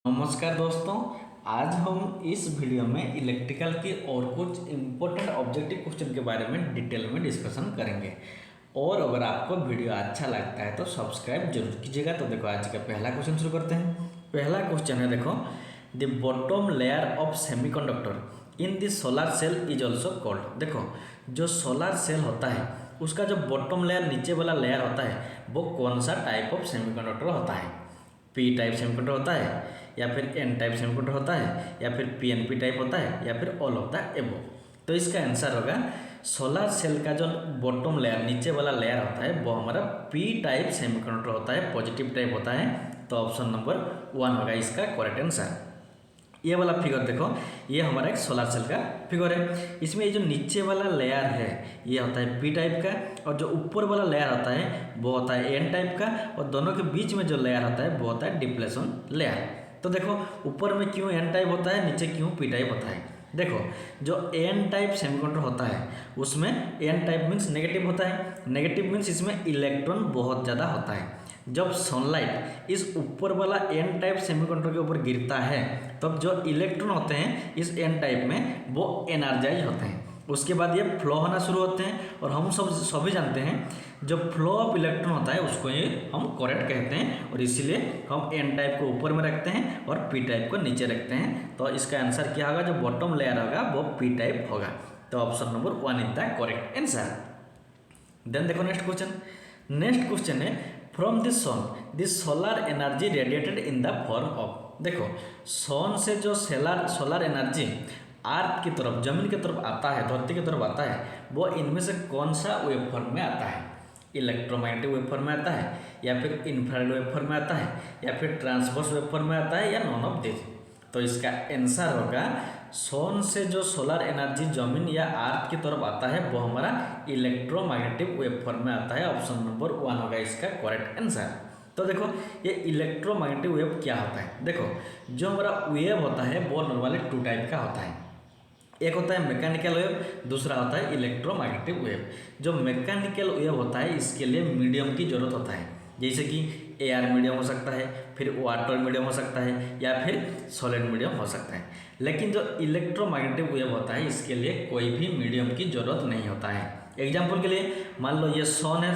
नमस्कार दोस्तों। आज हम इस वीडियो में इलेक्ट्रिकल की और कुछ इम्पोर्टेंट ऑब्जेक्टिव क्वेश्चन के बारे में डिटेल में डिस्कशन करेंगे। और अगर आपको वीडियो अच्छा लगता है तो सब्सक्राइब जरूर कीजिएगा। तो देखो आज का पहला क्वेश्चन शुरू करते हैं। पहला क्वेश्चन है, देखो the bottom layer of semiconductor in the solar cell is also called. देखो जो सोलर सेल होता है उसका जो बॉटम लेयर नीचे वाला लेयर होता है वो कौन सा टाइप ऑफ सेमीकंडक्टर होता है। पी टाइप सेमीकंडक्टर होता है, या फिर एन टाइप सेमीकंडक्टर होता है, या फिर पीएनपी टाइप होता है, या फिर ऑल ऑफ द एबव। तो इसका आंसर होगा सोलर सेल का जो बॉटम लेयर नीचे वाला लेयर होता है वो हमारा पी टाइप सेमीकंडक्टर होता है, पॉजिटिव टाइप होता है। तो ऑप्शन नंबर 1 होगा इसका करेक्ट आंसर। ये वाला फिगर देखो, ये हमारा एक सोलर सेल का फिगर है। इसमें ये जो नीचे वाला लेयर है ये होता है पी टाइप का, और जो ऊपर वाला लेयर होता है वो होता है एन टाइप का, और दोनों के बीच में जो लेयर होता है वो होता है डिप्लेशन लेयर। तो देखो ऊपर में क्यों एन टाइप होता है, नीचे क्यों पी टाइप होता है। देखो जो एन टाइप सेमीकंडक्टर होता है उसमें एन टाइप मीन्स नेगेटिव होता है। नेगेटिव मीन्स इसमें इलेक्ट्रॉन बहुत ज़्यादा होता है। जब सनलाइट इस ऊपर वाला एन टाइप सेमीकंडक्टर के ऊपर गिरता है तब जो इलेक्ट्रॉन होते हैं इस एन टाइप में वो एनर्जाइज होते हैं। उसके बाद ये फ्लो होना शुरू होते हैं, और हम सभी जानते हैं जो फ्लो ऑफ इलेक्ट्रॉन होता है उसको ये हम करंट कहते हैं, और इसीलिए हम एन टाइप को ऊपर में रखते हैं और पी टाइप को नीचे रखते हैं। तो इसका आंसर क्या होगा, जो बॉटम लेयर होगा वो पी टाइप होगा। तो option number 1 is the correct answer. Then देखो नेक्स्ट क्वेश्चन। नेक्स्ट क्वेश्चन है, from the sun the solar energy radiated in the form of. देखो सन से जो सोलर एनर्जी अर्थ की तरफ, जमीन की तरफ आता है, धरती की तरफ आता है, वो इनमें से कौन सा वेव फॉर्म में आता है। इलेक्ट्रोमैग्नेटिक वेव फॉर्म में आता है, या फिर इंफ्रारेड वेव फॉर्म में आता है, या फिर ट्रांसवर्स वेव फॉर्म में आता है, या नॉन ऑफ दिस। तो इसका आंसर होगा सन से जो सोलर एनर्जी जमीन या अर्थ की तरफ आता है वो हमारा इलेक्ट्रोमैग्नेटिक वेव फॉर्म में आता है। ऑप्शन नंबर 1 होगा इसका करेक्ट आंसर। तो देखो ये इलेक्ट्रोमैग्नेटिक वेव क्या होता है। देखो जो हमारा वेव होता है वो नॉर्मली 2 टाइप का होता है। एक होता है मैकेनिकल वेव, दूसरा होता है इलेक्ट्रोमैग्नेटिक वेव। जो मैकेनिकल वेव होता है इसके लिए मीडियम की जरूरत होता है, जैसे कि एयर मीडियम हो सकता है, फिर वाटर मीडियम हो सकता है, या फिर सॉलिड मीडियम हो सकता है। लेकिन जो इलेक्ट्रोमैग्नेटिक वेव होता है इसके लिए कोई भी मीडियम की जरूरत नहीं होता है। एग्जाम्पल के लिए मान लो ये सन है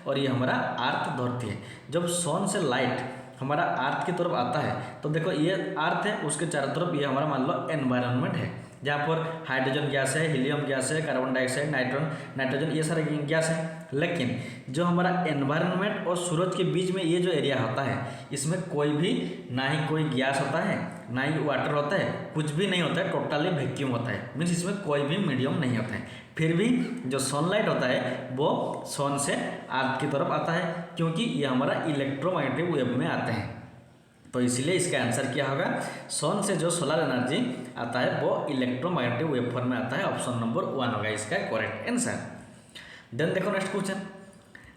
और ये हमारा अर्थ धरती है। जब सन से लाइट हमारा अर्थ की तरफ आता है तो देखो ये अर्थ है, उसके चारों तरफ ये हमारा मान लो एनवायरनमेंट है, जहाँ पर हाइड्रोजन गैस है, हीलियम गैस है, कार्बन डाइऑक्साइड, नाइट्रोजन, ये सारे गैस हैं। लेकिन जो हमारा एनवायरनमेंट और सूरज के बीच में ये जो एरिया होता है इसमें कोई भी, ना ही कोई गैस होता है, ना ही वाटर होता है, कुछ भी नहीं होता है, टोटली वैक्यूम होता है। मीन्स इसमें कोई भी मीडियम नहीं होता है। फिर भी जो सनलाइट होता है वो सन से अर्थ की तरफ आता है, क्योंकि ये हमारा इलेक्ट्रोमैग्नेटिक वेव में आते हैं। तो इसलिए इसका आंसर क्या होगा, सन से जो सोलर एनर्जी आता है वो इलेक्ट्रोमैग्नेटिक वेव फॉर्म में आता है। ऑप्शन नंबर 1 होगा इसका करेक्ट आंसर। देन देखो नेक्स्ट क्वेश्चन।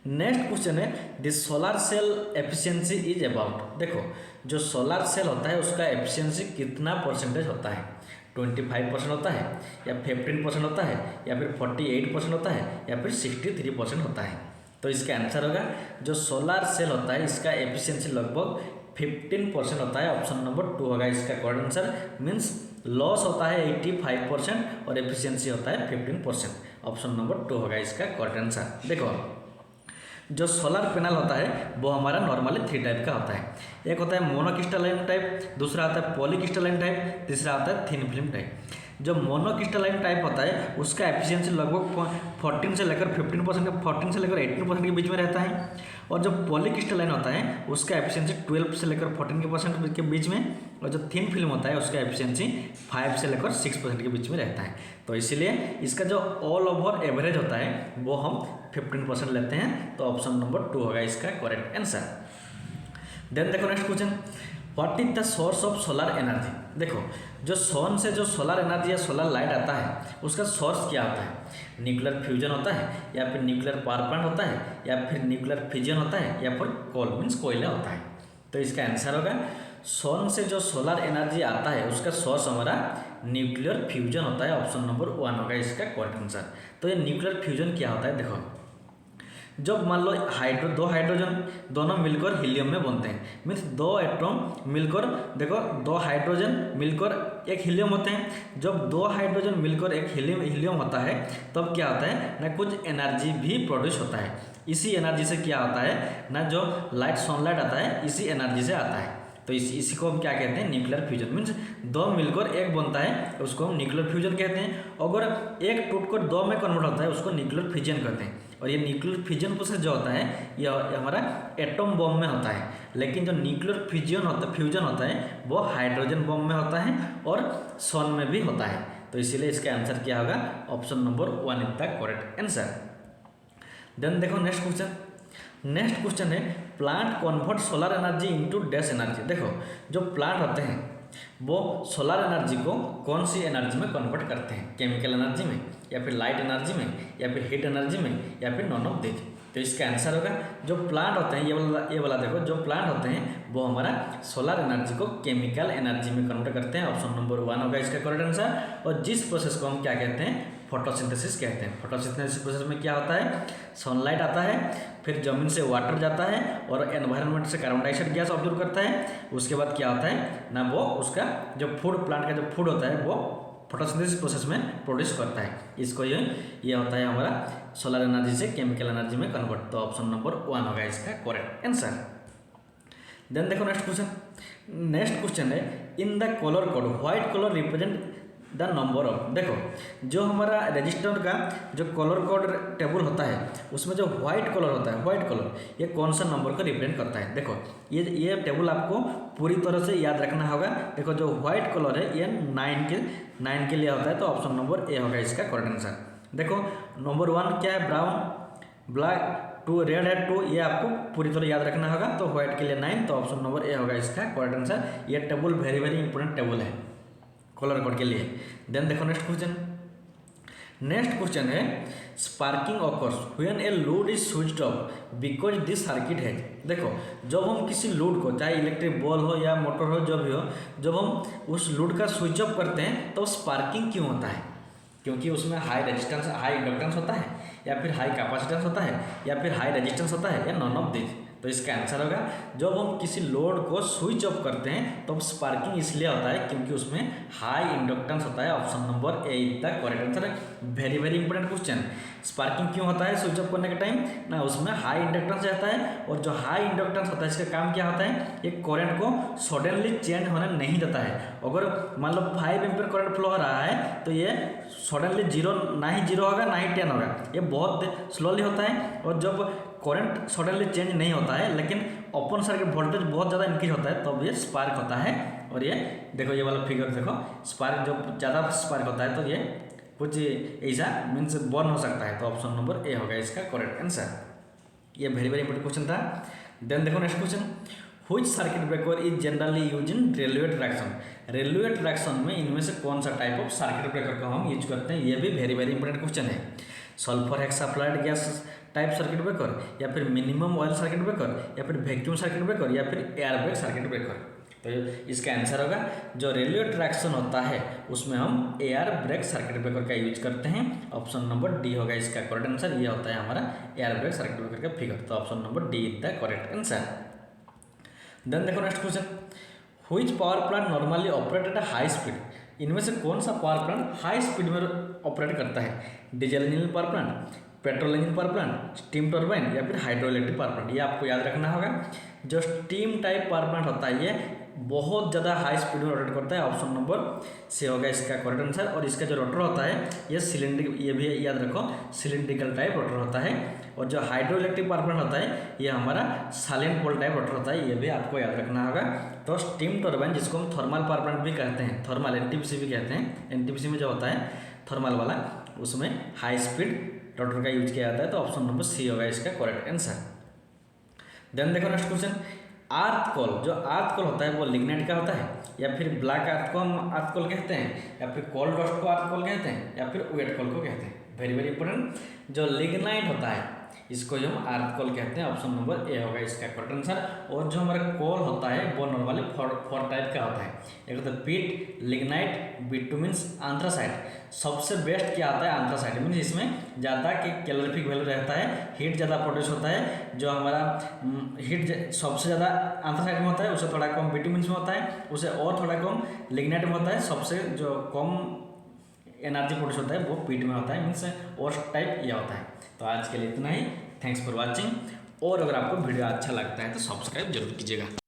नेक्स्ट क्वेश्चन है, the solar cell efficiency is about. देखो जो सोलर सेल होता है उसका एफिशिएंसी कितना परसेंटेज होता है। 25% होता है, या 15% होता है, या फिर 48% होता है, या फिर 63% होता है। तो इसका आंसर होगा जो सोलर सेल होता है इसका एफिशिएंसी लगभग 15% होता है। ऑप्शन नंबर 2 होगा इसका करेक्ट आंसर। मीन्स लॉस होता है 85% और एफिशिएंसी होता है 15%। ऑप्शन नंबर 2 होगा इसका करेक्ट आंसर। देखो जो सोलर पैनल होता है वो हमारा नॉर्मली 3 टाइप का होता है। एक होता है मोनोक्रिस्टलाइन टाइप, दूसरा होता है पॉलीक्रिस्टलाइन टाइप, तीसरा होता है थिन फिल्म टाइप। जो मोनोक्रिस्टलाइन टाइप होता है उसका एफिशिएंसी लगभग 14 से लेकर 15%, 14 से लेकर 18% के बीच में रहता है। और जो पॉलीक्रिस्टलाइन होता है उसका एफिशिएंसी 12 से लेकर 14% के बीच में, और जो थिन फिल्म होता है उसका एफिशिएंसी 5 से लेकर 6% के बीच में रहता है। तो इसीलिए इसका जो ऑल ओवर एवरेज होता है वो हम 15% लेते हैं। तो ऑप्शन नंबर 2 होगा इसका करेक्ट आंसर। देन देखो next question, what is the source of solar energy. देखो जो सन से जो सोलर एनर्जी या सोलर लाइट आता है उसका सोर्स क्या होता है। न्यूक्लियर फ्यूजन होता है, या फिर न्यूक्लियर पावर प्लांट होता है, या फिर न्यूक्लियर फिजन होता है, या फिर कोल मीन्स कोयला होता है। तो इसका आंसर होगा सन से जो सोलर एनर्जी आता है उसका सोर्स हमारा न्यूक्लियर फ्यूजन होता है। ऑप्शन नंबर 1 होगा इसका करेक्ट आंसर। तो ये न्यूक्लियर फ्यूजन क्या होता है, देखो जब मान लो दो हाइड्रोजन दोनों मिलकर हीलियम में बनते हैं, मीन्स दो एटम मिलकर, देखो दो हाइड्रोजन मिलकर एक हीलियम होते हैं। जब दो हाइड्रोजन मिलकर एक हीलियम होता है तब क्या होता है ना, कुछ एनर्जी भी प्रोड्यूस होता है। इसी एनर्जी से क्या होता है ना, जो लाइट सनलाइट आता है इसी एनर्जी से आता है। तो इसी को हम क्या कहते हैं, न्यूक्लियर फ्यूजन। मीन्स दो मिलकर एक बनता है उसको हम न्यूक्लियर फ्यूजन कहते हैं। अगर एक टूटकर दो में कन्वर्ट होता है उसको न्यूक्लियर फिजन कहते हैं। और ये न्यूक्लियर फिजन प्रोसेस जो होता है ये हमारा एटम बम में होता है, लेकिन जो न्यूक्लियर फ्यूजन होता है वो हाइड्रोजन बम में होता है और सन में भी होता है। तो इसीलिए इसका आंसर क्या होगा, option number 1 is the correct answer. Then देखो नेक्स्ट क्वेश्चन है, plant convert solar energy into dash energy. देखो जो प्लांट होते हैं वो सोलर एनर्जी को कौन सी एनर्जी में कन्वर्ट करते हैं, केमिकल एनर्जी में या फिर लाइट एनर्जी में या फिर हीट एनर्जी में या फिर नॉन ऑफ दिस। तो इसका आंसर होगा जो प्लांट होते हैं, ये वाला देखो, जो प्लांट होते हैं वो हमारा सोलर एनर्जी को केमिकल एनर्जी में कन्वर्ट करते हैं। ऑप्शन नंबर 1 होगा इसका करेक्ट आंसर। और जिस प्रोसेस को हम क्या कहते हैं, फोटोसिंथेसिस कहते हैं। फोटोसिंथेसिस प्रोसेस में क्या होता है, सनलाइट आता है, फिर जमीन से वाटर जाता है और एनवायरनमेंट से कार्बन डाइऑक्साइड गैस ऑब्जर्व करता है। उसके बाद क्या होता है ना, वो उसका जो फूड, प्लांट का जो फूड होता है वो फोटोसिंथेसिस प्रोसेस में प्रोड्यूस करता है। इसको ये होता है हमारा सोलर एनर्जी से केमिकल एनर्जी में कन्वर्ट। तो ऑप्शन नंबर 1 होगा इसका करेक्ट आंसर। देन देखो नेक्स्ट क्वेश्चन है, in the colour code white colour represent the number of. देखो जो हमारा रजिस्टर का जो कलर कोड टेबल होता है उसमें जो व्हाइट कलर होता है, व्हाइट कलर ये कौन सा नंबर को रिप्रेजेंट करता है। देखो ये टेबल आपको पूरी तरह से याद रखना होगा। देखो जो व्हाइट कलर है ये 9 के लिए होता है। तो ऑप्शन नंबर ए होगा इसका करेक्ट आंसर। देखो नंबर 1 क्या है, ब्राउन, ब्लैक, 2 रेड है, 2, ये आपको पूरी तरह याद रखना होगा। तो व्हाइट के लिए 9, तो ऑप्शन नंबर ए होगा इसका करेक्ट आंसर। ये table very very important table है कलर कोड के लिए। देन देखो नेक्स्ट क्वेश्चन है, sparking occurs when a load is switched off because this circuit है। देखो जब हम किसी लोड को, चाहे इलेक्ट्रिक बल्ब हो या मोटर हो, जो भी हो, जब हम उस लोड का स्विच ऑफ करते हैं तो स्पार्किंग क्यों होता है, क्योंकि उसमें हाई रेजिस्टेंस, हाई इंडक्टेंस होता है, या फिर हाई कैपेसिटेंस होता है, या फिर हाई रेजिस्टेंस होता है, या नॉन ऑफ दिस। तो इसका आंसर होगा जब हम किसी लोड को स्विच ऑफ करते हैं तो स्पार्किंग इसलिए होता है क्योंकि उसमें हाई इंडक्टेंस होता है। Option number A is the correct answer. Very very important question. Sparking क्यों होता है स्विच ऑफ करने के टाइम ना, उसमें हाई इंडक्टेंस रहता है, और जो हाई इंडक्टेंस होता है इसका काम क्या होता है, ये करंट को सडनली चेंज होने नहीं देता है। अगर मान लो 5 एम्पीयर करंट फ्लो हो रहा है तो ये सडनली ना ही 0 होगा ना ही 10 होगा, ये बहुत स्लोली होता है। और जब करंट सडनली चेंज नहीं होता है लेकिन ओपन सर्किट वोल्टेज बहुत ज़्यादा इंक्रीज होता है तब ये स्पार्क होता है। और ये देखो ये वाला फिगर देखो, स्पार्क जब ज़्यादा स्पार्क होता है तो ये कुछ ऐसा मीन्स बर्न हो सकता है। तो ऑप्शन नंबर ए होगा इसका करेक्ट आंसर। ये वेरी वेरी इंपॉर्टेंट क्वेश्चन था। देन देखो next question, which circuit breaker is generally use in railway traction. Railway traction में इनमें से कौन सा टाइप ऑफ सर्किट ब्रेकर को हम यूज करते हैं, ये भी वेरी वेरी इंपॉर्टेंट क्वेश्चन है। Sulphur hexafluoride gas type circuit breaker, या फिर मिनिमम ऑयल सर्किट ब्रेकर, या फिर वैक्यूम सर्किट ब्रेकर, या फिर एयर ब्रेक सर्किट ब्रेकर। तो इसका आंसर होगा जो रेलवे ट्रैक्शन होता है उसमें हम एयर ब्रेक सर्किट ब्रेकर का यूज करते हैं। ऑप्शन नंबर डी होगा इसका करेक्ट आंसर। ये होता है हमारा एयर ब्रेक सर्किट ब्रेकर का फिगर। तो option number D is the correct answer. Then देखो next question, which power plant normally operate at high speed. इनमें से कौन सा पावर प्लांट हाई स्पीड में ऑपरेट करता है, diesel engine power plant, petrol engine power plant, steam turbine, या फिर हाइड्रो इलेक्ट्रिक पावर प्लांट। ये आपको याद रखना होगा। जो स्टीम टाइप पावर प्लांट होता है ये बहुत ज़्यादा हाई स्पीड में रोटेट करता है। ऑप्शन नंबर सी होगा इसका करेक्ट आंसर। और इसका जो रोटर होता है ये सिलेंड्रिक, ये भी याद रखो, सिलेंड्रिकल टाइप रोटर होता है। और जो हाइड्रो इलेक्ट्रिक पावर प्लांट होता है ये हमारा साइलेंट पोल टाइप रोटर होता है, ये भी आपको याद रखना होगा। तो स्टीम टर्बाइन जिसको हम थर्मल पावर प्लांट भी कहते हैं, थर्मल एनटीपीसी भी कहते हैं, एनटीपीसी में जो होता है थर्मल वाला उसमें हाई स्पीड रोटर का यूज किया जाता है। तो ऑप्शन नंबर सी होगा इसका करेक्ट आंसर। देन देखो नेक्स्ट क्वेश्चन, आर्थ कोल, जो आर्थ कोल होता है वो लिग्नाइट का होता है, या फिर ब्लैक आर्थ को हम आर्थ कोल कहते हैं, या फिर कोल डस्ट को आर्थ कोल कहते हैं, या फिर वेट कोल को कहते हैं। Very very important. जो लिग्नाइट होता है इसको ही हम अर्थ कोल कहते हैं। ऑप्शन नंबर ए होगा इसका करेक्ट आंसर। और जो हमारा कोल होता है वो नॉर्मली फोर टाइप का होता है। एक होता है पीट, लिग्नाइट, बिटुमिन्स, एंथ्रासाइट। सबसे बेस्ट क्या आता है एंथ्रासाइट, मीन्स इसमें ज़्यादा कैलोरीफिक वैल्यू रहता है, हीट ज़्यादा प्रोड्यूस होता है। जो हमारा हीट सबसे ज़्यादा एंथ्रासाइट में होता है, उससे थोड़ा कम बिटुमिन्स में होता है, उसे और थोड़ा कम लिग्नाइट में होता है। सबसे जो कम एनर्जी प्रोड्यूस होता है वो पीट में होता है, मीन्स वर्स्ट टाइप यह होता है। तो आज के लिए इतना ही। Thanks for watching. और अगर आपको वीडियो अच्छा लगता है तो सब्सक्राइब जरूर कीजिएगा।